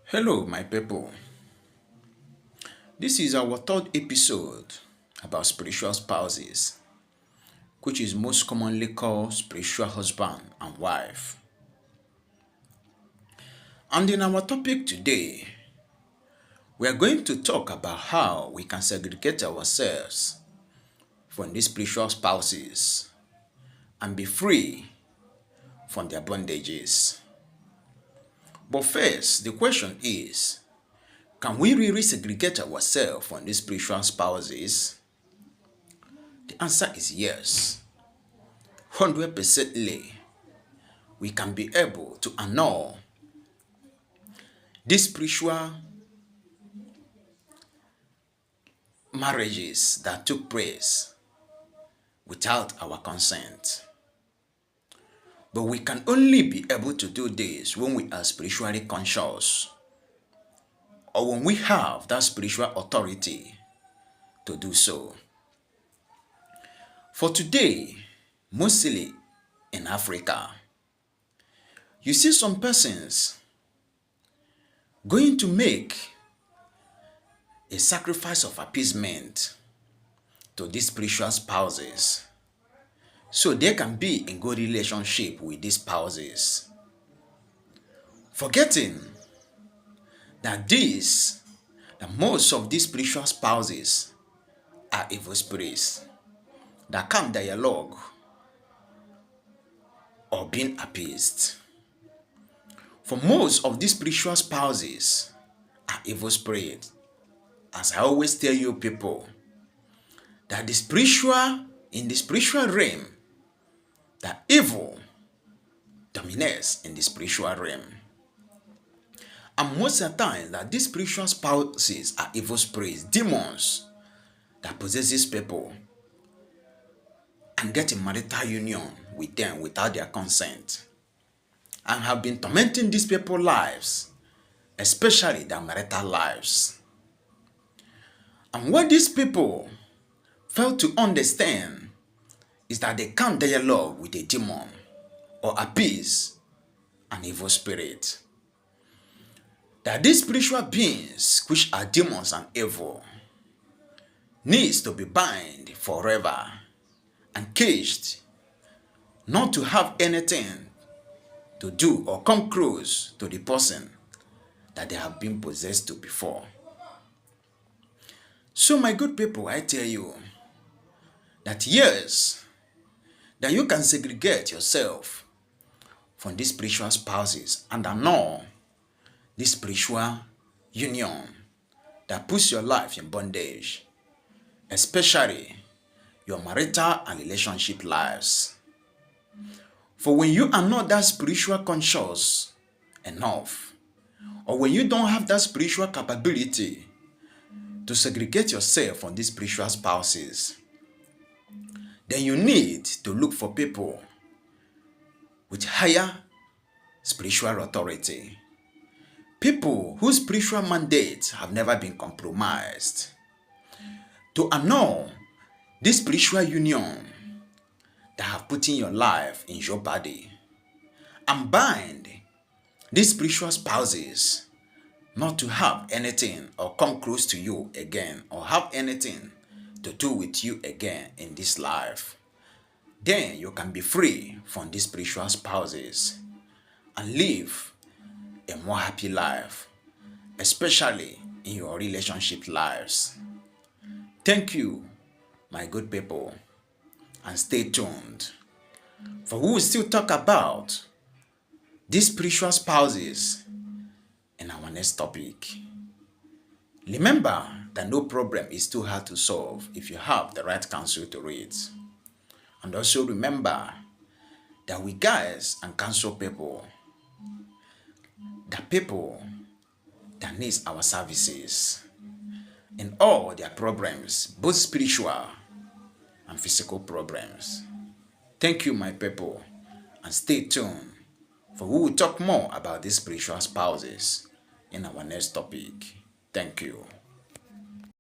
Hello, my people. This is our third episode about spiritual spouses, which is most commonly called spiritual husband and wife. And in our topic today, we are going to talk about how we can segregate ourselves from these spiritual spouses and be free from their bondages. But first, the question is, can we really segregate ourselves from these spiritual spouses? The answer is yes. 100% we can be able to annul these spiritual marriages that took place without our consent. But we can only be able to do this when we are spiritually conscious, or when we have that spiritual authority to do so. For today, mostly in Africa, you see some persons going to make a sacrifice of appeasement to these spiritual spouses so they can be in good relationship with these spouses, forgetting that most of these spiritual spouses are evil spirits that can't dialogue or being appeased. For most of these spiritual spouses are evil spirits. As I always tell you people, that in the spiritual realm, that evil dominates in the spiritual realm. And most of the time that these spiritual spouses are evil spirits, demons that possesses people and get in marital union with them without their consent, and have been tormenting these people's lives, especially their marital lives. And what these people fail to understand is that they can't dialogue with a demon or appease an evil spirit. That these spiritual beings, which are demons and evil, needs to be bound forever and caged, not to have anything to do or come close to the person that they have been possessed to before. So my good people, I tell you that yes, that you can segregate yourself from these spiritual spouses and annul this spiritual union that puts your life in bondage, especially your marital and relationship lives. For when you are not that spiritual conscious enough, or when you don't have that spiritual capability to segregate yourself from these spiritual spouses, then you need to look for people with higher spiritual authority. People whose spiritual mandates have never been compromised, to annul this spiritual union that have put in your life in your body, and bind these spiritual spouses not to have anything or come close to you again or have anything to do with you again in this life. Then you can be free from these spiritual spouses and live a more happy life, especially in your relationship lives. Thank you, my good people, and stay tuned, for we will still talk about these spiritual spouses in our next topic. Remember that no problem is too hard to solve if you have the right counsel to read. And also remember that we guys and counsel people, the people that needs our services in all their problems, both spiritual and physical problems. Thank you, my people, and stay tuned, for we will talk more about these spiritual spouses in our next topic. Thank you.